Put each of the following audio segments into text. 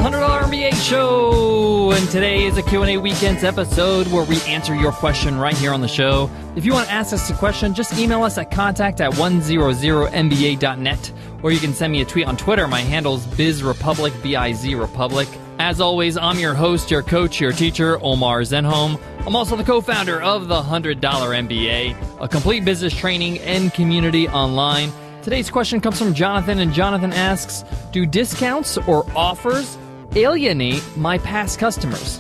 $100 MBA Show, and today is a Q&A Weekends episode where we answer your question right here on the show. If you want to ask us a question, just email us at contact@100mba.net, or you can send me a tweet on Twitter. My handle's BizRepublic, B-I-Z Republic. As always, I'm your host, your coach, your teacher, Omar Zenhom. I'm also the co-founder of the $100 MBA, a complete business training and community online. Today's question comes from Jonathan, and Jonathan asks, do discounts or offers alienate my past customers?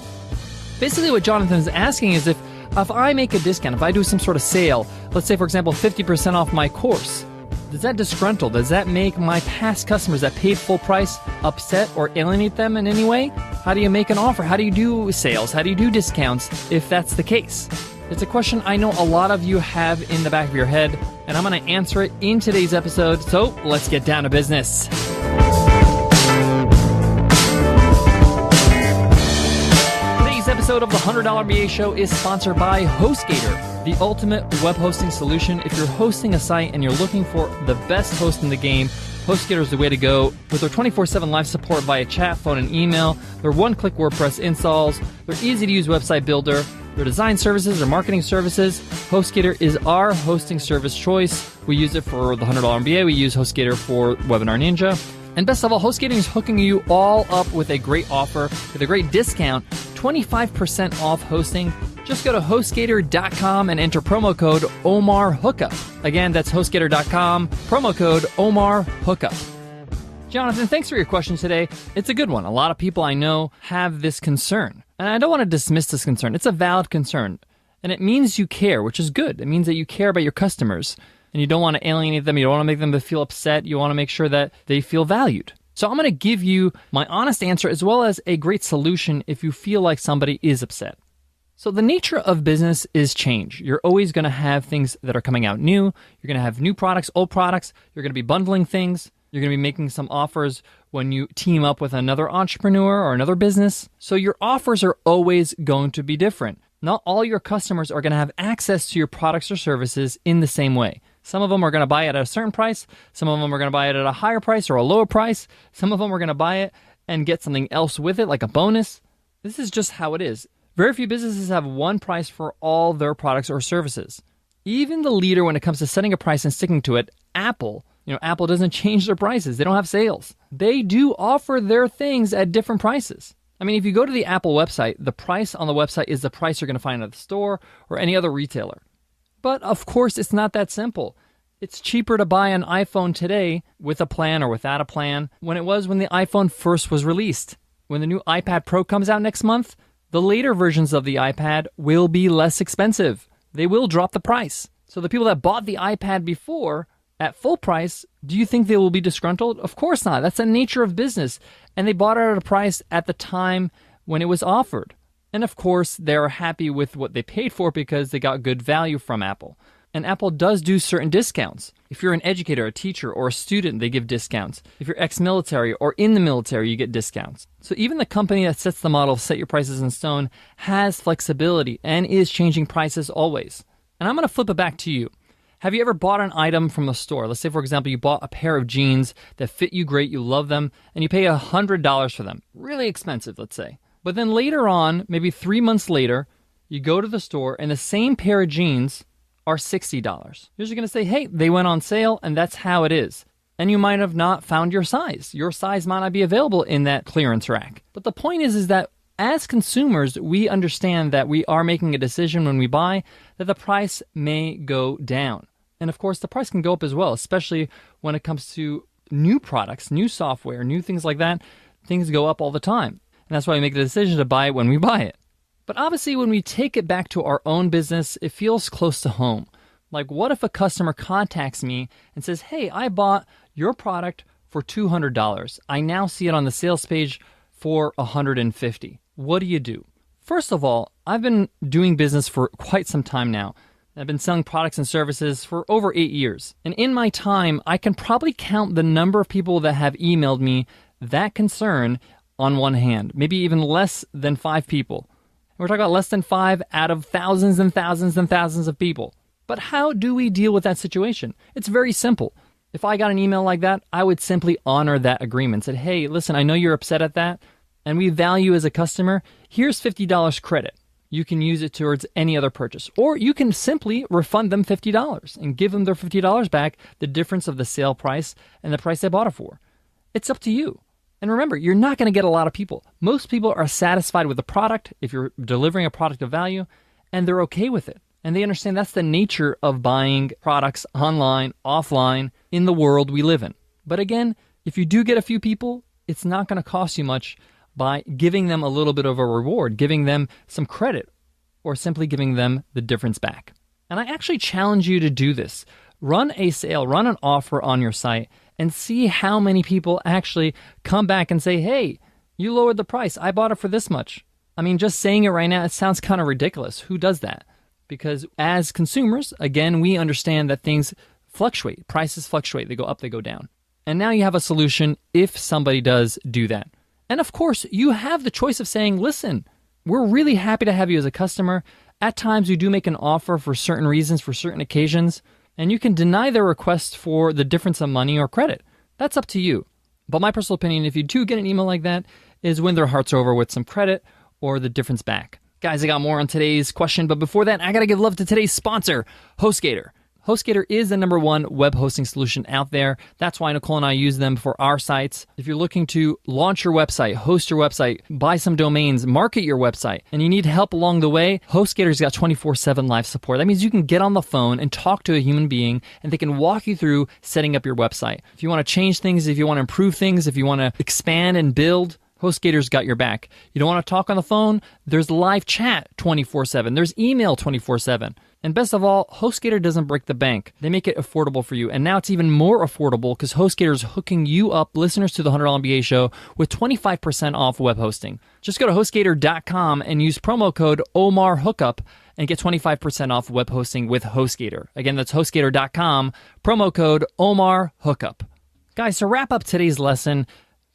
Basically what Jonathan is asking is if I make a discount, if I do some sort of sale, let's say, for example, 50% off my course, does that disgruntle? Does that make my past customers that paid full price upset or alienate them in any way? How do you make an offer? How do you do sales? How do you do discounts if that's the case? It's a question I know a lot of you have in the back of your head, and I'm going to answer it in today's episode, so let's get down to business. Today's episode of the $100 MBA Show is sponsored by HostGator, the ultimate web hosting solution. If you're hosting a site and you're looking for the best host in the game, HostGator is the way to go. With their 24/7 live support via chat, phone, and email, their one-click WordPress installs, their easy-to-use website builder, their design services, their marketing services, HostGator is our hosting service choice. We use it for the $100 MBA. We use HostGator for Webinar Ninja. And best of all, HostGator is hooking you all up with a great offer, with a great discount, 25% off hosting. Just go to HostGator.com and enter promo code OmarHookup. Again, that's HostGator.com, promo code OmarHookup. Jonathan, thanks for your question today. It's a good one. A lot of people I know have this concern. And I don't want to dismiss this concern. It's a valid concern. And it means you care, which is good. It means that you care about your customers. And you don't want to alienate them. You don't want to make them feel upset. You want to make sure that they feel valued. So I'm going to give you my honest answer as well as a great solution if you feel like somebody is upset. So the nature of business is change. You're always going to have things that are coming out new. You're going to have new products, old products. You're going to be bundling things. You're going to be making some offers when you team up with another entrepreneur or another business. So your offers are always going to be different. Not all your customers are going to have access to your products or services in the same way. Some of them are going to buy it at a certain price. Some of them are going to buy it at a higher price or a lower price. Some of them are going to buy it and get something else with it, like a bonus. This is just how it is. Very few businesses have one price for all their products or services. Even the leader when it comes to setting a price and sticking to it, Apple, Apple doesn't change their prices. They don't have sales. They do offer their things at different prices. I mean, if you go to the Apple website, the price on the website is the price you're going to find at the store or any other retailer. But of course, it's not that simple. It's cheaper to buy an iPhone today with a plan or without a plan when it was when the iPhone first was released. When the new iPad Pro comes out next month, the later versions of the iPad will be less expensive. They will drop the price. So the people that bought the iPad before at full price, do you think they will be disgruntled? Of course not. That's the nature of business. And they bought it at a price at the time when it was offered. And of course, they're happy with what they paid for because they got good value from Apple. And Apple does do certain discounts. If you're an educator, a teacher, or a student, they give discounts. If you're ex-military or in the military, you get discounts. So even the company that sets the model, set your prices in stone, has flexibility and is changing prices always. And I'm going to flip it back to you. Have you ever bought an item from a store? Let's say, for example, you bought a pair of jeans that fit you great, you love them, and you pay $100 for them. Really expensive, let's say. But then later on, maybe 3 months later, you go to the store and the same pair of jeans are $60. You're just going to say, hey, they went on sale, and that's how it is. And you might have not found your size. Your size might not be available in that clearance rack. But the point is that as consumers, we understand that we are making a decision when we buy that the price may go down. And of course, the price can go up as well, especially when it comes to new products, new software, new things like that. Things go up all the time. And that's why we make the decision to buy it when we buy it. But obviously, when we take it back to our own business, it feels close to home. Like, what if a customer contacts me and says, hey, I bought your product for $200. I now see it on the sales page for $150. What do you do? First of all, I've been doing business for quite some time now. I've been selling products and services for over 8 years. And in my time, I can probably count the number of people that have emailed me that concern on one hand, maybe even less than 5 people. We're talking about less than 5 out of thousands and thousands and thousands of people. But how do we deal with that situation? It's very simple. If I got an email like that, I would simply honor that agreement. Said, hey, listen, I know you're upset at that. and we value as a customer, here's $50 credit. You can use it towards any other purchase. Or you can simply refund them $50 and give them their $50 back, the difference of the sale price and the price they bought it for. It's up to you. And remember, you're not going to get a lot of people. Most people are satisfied with the product if you're delivering a product of value, and they're okay with it. And they understand that's the nature of buying products online, offline, in the world we live in. But again, if you do get a few people, it's not going to cost you much by giving them a little bit of a reward, giving them some credit, or simply giving them the difference back. And I actually challenge you to do this. Run a sale, run an offer on your site, and see how many people actually come back and say, hey, you lowered the price. I bought it for this much. I mean, just saying it right now, it sounds kind of ridiculous. Who does that? Because as consumers, again, we understand that things fluctuate. Prices fluctuate. They go up, they go down. And now you have a solution if somebody does do that. And of course, you have the choice of saying, listen, we're really happy to have you as a customer. At times, we do make an offer for certain reasons, for certain occasions, and you can deny their request for the difference of money or credit. That's up to you. But my personal opinion, if you do get an email like that, is when their heart's over with some credit or the difference back. Guys, I got more on today's question, but before that, I got to give love to today's sponsor, HostGator. HostGator is the #1 web hosting solution out there. That's why Nicole and I use them for our sites. If you're looking to launch your website, host your website, buy some domains, market your website, and you need help along the way, HostGator's got 24/7 live support. That means you can get on the phone and talk to a human being, and they can walk you through setting up your website. If you want to change things, if you want to improve things, if you want to expand and build, HostGator's got your back. You don't want to talk on the phone? There's live chat 24/7. There's email 24/7. And best of all, HostGator doesn't break the bank. They make it affordable for you. And now it's even more affordable because HostGator is hooking you up, listeners to the $100 MBA show, with 25% off web hosting. Just go to HostGator.com and use promo code OMARHOOKUP and get 25% off web hosting with HostGator. Again, that's HostGator.com, promo code OMARHOOKUP. Guys, to wrap up today's lesson,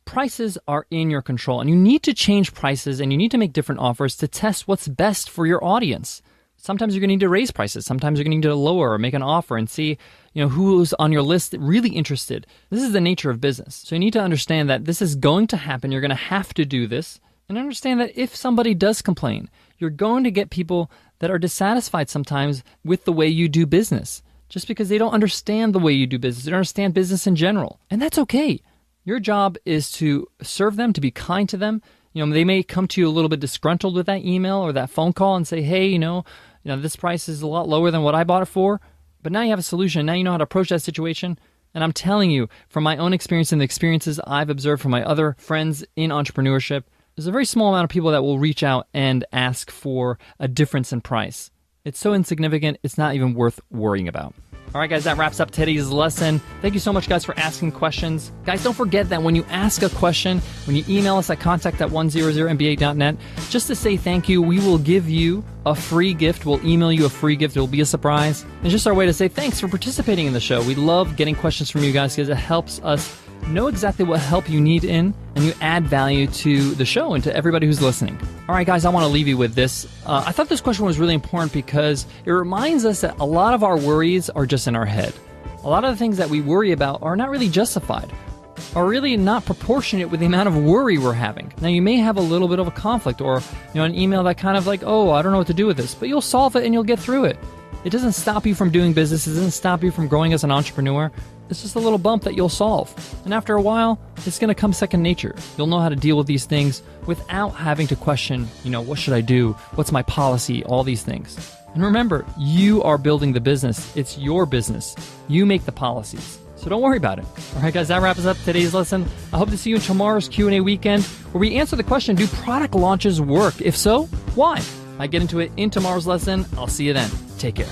prices are in your control, and you need to change prices and you need to make different offers to test what's best for your audience. Sometimes you're going to need to raise prices. Sometimes you're going to need to lower or make an offer and see, who's on your list really interested. This is the nature of business. So you need to understand that this is going to happen. You're going to have to do this, and understand that if somebody does complain, you're going to get people that are dissatisfied sometimes with the way you do business, just because they don't understand the way you do business. They don't understand business in general, and that's okay. Your job is to serve them, to be kind to them. They may come to you a little bit disgruntled with that email or that phone call and say, hey, this price is a lot lower than what I bought it for. But now you have a solution. Now you know how to approach that situation. And I'm telling you, from my own experience and the experiences I've observed from my other friends in entrepreneurship, there's a very small amount of people that will reach out and ask for a difference in price. It's so insignificant, it's not even worth worrying about. All right, guys, that wraps up today's lesson. Thank you so much, guys, for asking questions. Guys, don't forget that when you ask a question, when you email us at contact@100mba.net, just to say thank you, we will give you a free gift. We'll email you a free gift. It will be a surprise. It's just our way to say thanks for participating in the show. We love getting questions from you guys because it helps us know exactly what help you need in, and you add value to the show and to everybody who's listening. All right, guys, I want to leave you with this. I thought this question was really important because it reminds us that a lot of our worries are just in our head. A lot of the things that we worry about are not really justified, are really not proportionate with the amount of worry we're having. Now, you may have a little bit of a conflict or an email that kind of like, oh, I don't know what to do with this, but you'll solve it and you'll get through it. It doesn't stop you from doing business. It doesn't stop you from growing as an entrepreneur. It's just a little bump that you'll solve. And after a while, it's going to come second nature. You'll know how to deal with these things without having to question, what should I do? What's my policy? All these things. And remember, you are building the business. It's your business. You make the policies. So don't worry about it. All right, guys, that wraps up today's lesson. I hope to see you in tomorrow's Q&A weekend, where we answer the question, do product launches work? If so, why? I get into it in tomorrow's lesson. I'll see you then. Take care.